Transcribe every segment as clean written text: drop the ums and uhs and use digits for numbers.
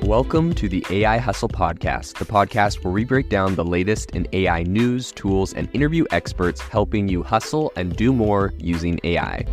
Welcome to the AI Hustle Podcast, the podcast where we break down the latest in AI news, tools, and interview experts helping you hustle and do more using AI.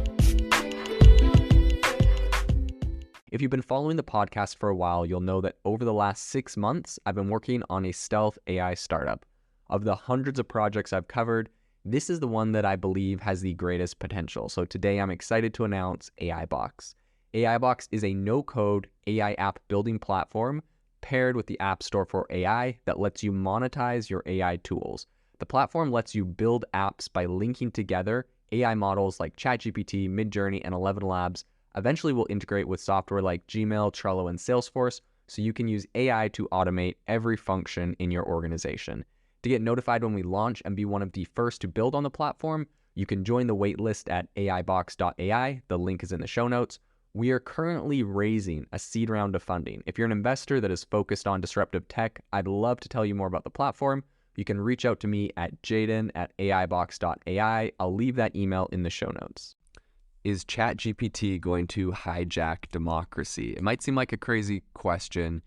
If you've been following the podcast for a while, you'll know that over the last 6 months, I've been working on a stealth AI startup. Of the hundreds of projects I've covered, this is the one that I believe has the greatest potential. So today I'm excited to announce AIBox. AIBox is a no-code AI app building platform paired with the App Store for AI that lets you monetize your AI tools. The platform lets you build apps by linking together AI models like ChatGPT, Midjourney, and 11 Labs. Eventually will integrate with software like Gmail, Trello, and Salesforce, so you can use AI to automate every function in your organization. To get notified when we launch and be one of the first to build on the platform, you can join the waitlist at aibox.ai. The link is in the show notes. We are currently raising a seed round of funding. If you're an investor that is focused on disruptive tech, I'd love to tell you more about the platform. You can reach out to me at jaden@aibox.ai. I'll leave that email in the show notes. Is ChatGPT going to hijack democracy? It might seem like a crazy question.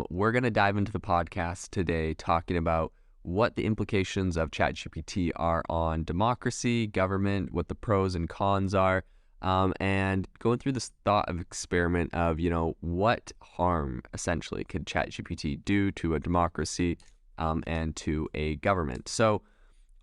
We're going to dive into the podcast today talking about what the implications of ChatGPT are on democracy, government, what the pros and cons are. And going through this thought of experiment of, what harm essentially could ChatGPT do to a democracy and to a government. So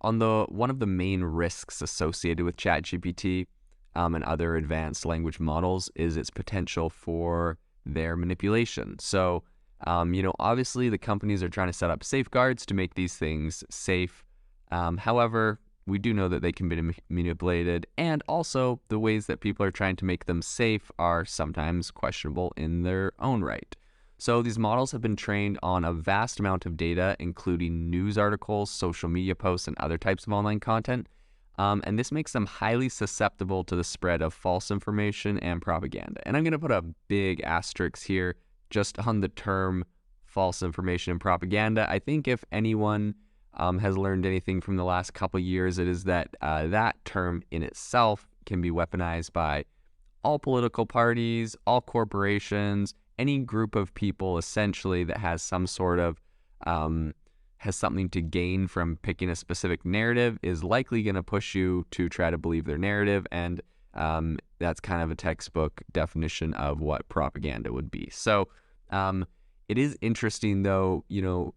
on one of the main risks associated with ChatGPT and other advanced language models is its potential for their manipulation. So, obviously the companies are trying to set up safeguards to make these things safe. However, we do know that they can be manipulated, and also the ways that people are trying to make them safe are sometimes questionable in their own right. So these models have been trained on a vast amount of data, including news articles, social media posts, and other types of online content. And this makes them highly susceptible to the spread of false information and propaganda. And I'm going to put a big asterisk here just on the term false information and propaganda. I think if anyone has learned anything from the last couple of years, it is that that term in itself can be weaponized by all political parties, all corporations, any group of people essentially that has some sort of has something to gain from picking a specific narrative is likely going to push you to try to believe their narrative, and that's kind of a textbook definition of what propaganda would be. So it is interesting, though,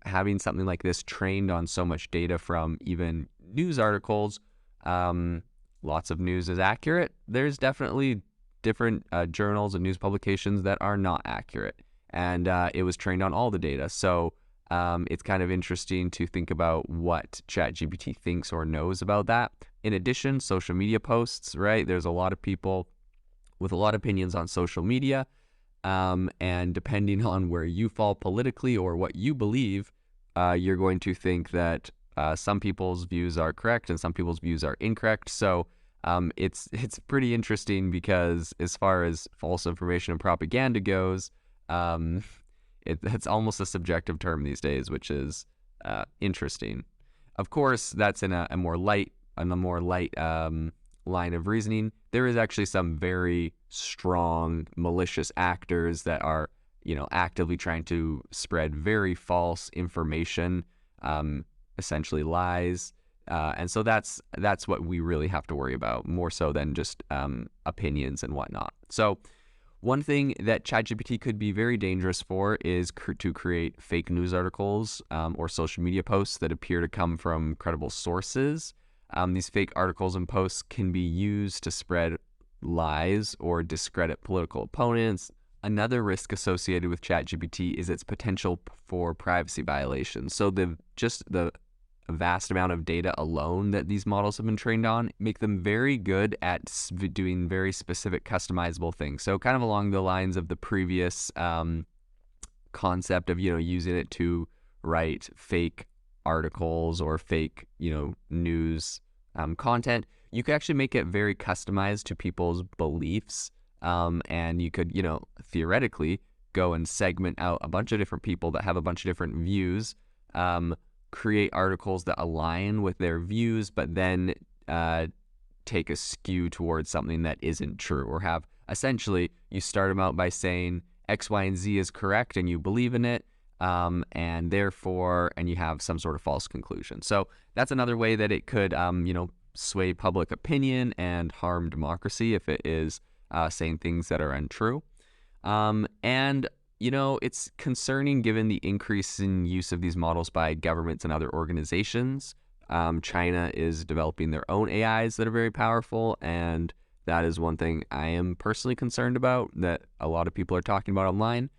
having something like this trained on so much data from even news articles. Lots of news is accurate. There's definitely different journals and news publications that are not accurate. And it was trained on all the data. So it's kind of interesting to think about what ChatGPT thinks or knows about that. In addition, social media posts, right? There's a lot of people with a lot of opinions on social media. And depending on where you fall politically or what you believe, you're going to think that some people's views are correct and some people's views are incorrect. So it's pretty interesting because as far as false information and propaganda goes, it's almost a subjective term these days, which is interesting. Of course, that's in a more light line of reasoning. There is actually some very strong malicious actors that are, actively trying to spread very false information, essentially lies. And so that's what we really have to worry about, more so than just opinions and whatnot. So one thing that ChatGPT could be very dangerous for is to create fake news articles or social media posts that appear to come from credible sources. These fake articles and posts can be used to spread lies or discredit political opponents. Another risk associated with ChatGPT is its potential for privacy violations. So the vast amount of data alone that these models have been trained on make them very good at doing very specific customizable things. So kind of along the lines of the previous concept of, using it to write fake articles or fake, news content, you could actually make it very customized to people's beliefs. And you could, theoretically go and segment out a bunch of different people that have a bunch of different views, create articles that align with their views, but then take a skew towards something that isn't true, or have essentially you start them out by saying X, Y, and Z is correct and you believe in it, and therefore, and you have some sort of false conclusion. So that's another way that it could, sway public opinion and harm democracy if it is saying things that are untrue. And it's concerning given the increase in use of these models by governments and other organizations. China is developing their own AIs that are very powerful, and that is one thing I am personally concerned about that a lot of people are talking about online,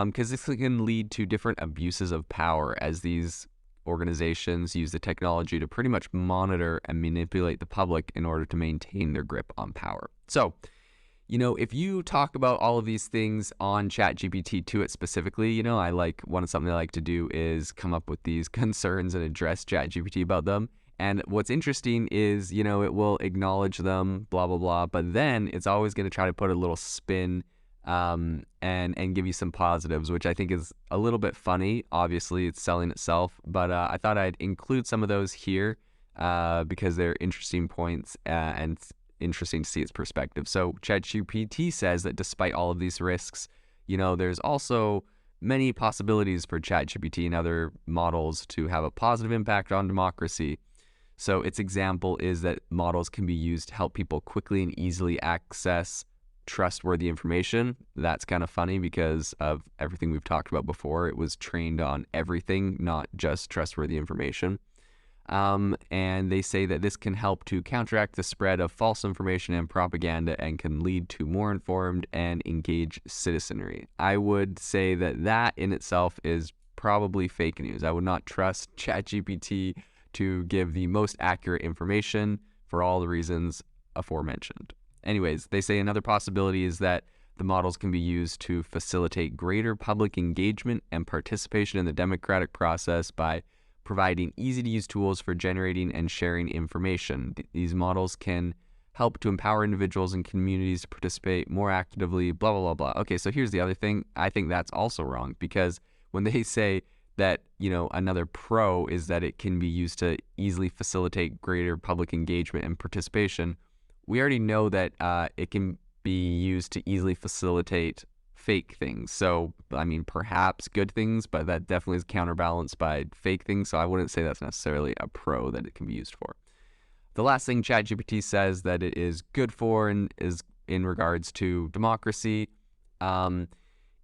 because this can lead to different abuses of power as these organizations use the technology to pretty much monitor and manipulate the public in order to maintain their grip on power. So, if you talk about all of these things on ChatGPT to it specifically, something I like to do is come up with these concerns and address ChatGPT about them. And what's interesting is, it will acknowledge them, blah, blah, blah, but then it's always going to try to put a little spin and give you some positives, which I think is a little bit funny. Obviously, it's selling itself, but I thought I'd include some of those here because they're interesting points and it's interesting to see its perspective. So ChatGPT says that despite all of these risks, there's also many possibilities for ChatGPT and other models to have a positive impact on democracy. So its example is that models can be used to help people quickly and easily access trustworthy information. That's kind of funny because of everything we've talked about before. It was trained on everything, not just trustworthy information. And they say that this can help to counteract the spread of false information and propaganda and can lead to more informed and engaged citizenry. I would say that in itself is probably fake news. I would not trust ChatGPT to give the most accurate information for all the reasons aforementioned. Anyways, they say another possibility is that the models can be used to facilitate greater public engagement and participation in the democratic process by providing easy-to-use tools for generating and sharing information. These models can help to empower individuals and communities to participate more actively, blah, blah, blah, blah. Okay, so here's the other thing. I think that's also wrong because when they say that, another pro is that it can be used to easily facilitate greater public engagement and participation, we already know that it can be used to easily facilitate fake things. So, perhaps good things, but that definitely is counterbalanced by fake things. So I wouldn't say that's necessarily a pro that it can be used for. The last thing ChatGPT says that it is good for and is in regards to democracy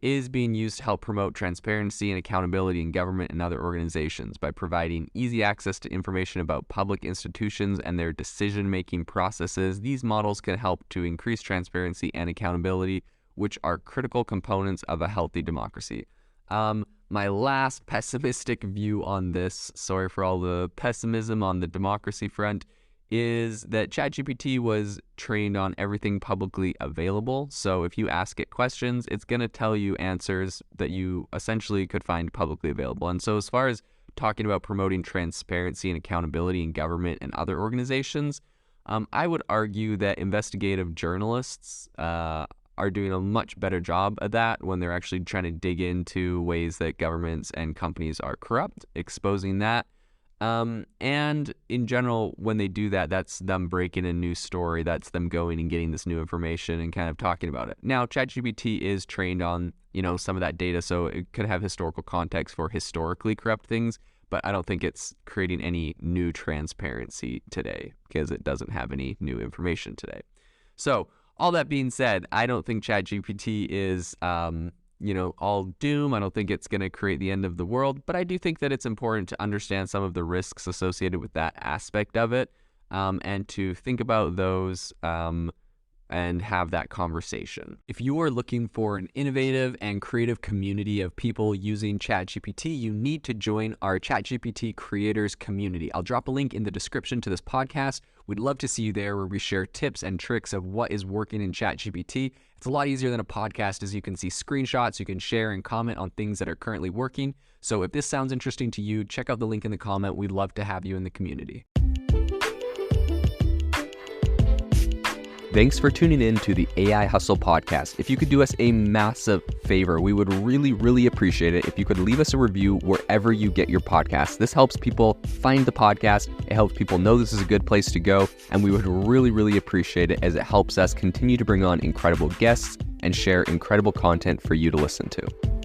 is being used to help promote transparency and accountability in government and other organizations by providing easy access to information about public institutions and their decision-making processes. These models can help to increase transparency and accountability, which are critical components of a healthy democracy. My last pessimistic view on this, sorry for all the pessimism on the democracy front, is that ChatGPT was trained on everything publicly available. So if you ask it questions, it's going to tell you answers that you essentially could find publicly available. And so as far as talking about promoting transparency and accountability in government and other organizations, I would argue that investigative journalists are doing a much better job at that when they're actually trying to dig into ways that governments and companies are corrupt, exposing that. And in general, when they do that, that's them breaking a new story. That's them going and getting this new information and kind of talking about it. Now, ChatGPT is trained on, some of that data, so it could have historical context for historically corrupt things, but I don't think it's creating any new transparency today because it doesn't have any new information today. So all that being said, I don't think ChatGPT is, all doom. I don't think it's going to create the end of the world, but I do think that it's important to understand some of the risks associated with that aspect of it, and to think about those and have that conversation. If you are looking for an innovative and creative community of people using ChatGPT, you need to join our ChatGPT creators community. I'll drop a link in the description to this podcast. We'd love to see you there where we share tips and tricks of what is working in ChatGPT. It's a lot easier than a podcast as you can see screenshots, you can share and comment on things that are currently working. So if this sounds interesting to you, check out the link in the comment. We'd love to have you in the community. Thanks for tuning in to the AI Hustle podcast. If you could do us a massive favor, we would really, really appreciate it if you could leave us a review wherever you get your podcasts. This helps people find the podcast. It helps people know this is a good place to go. And we would really, really appreciate it as it helps us continue to bring on incredible guests and share incredible content for you to listen to.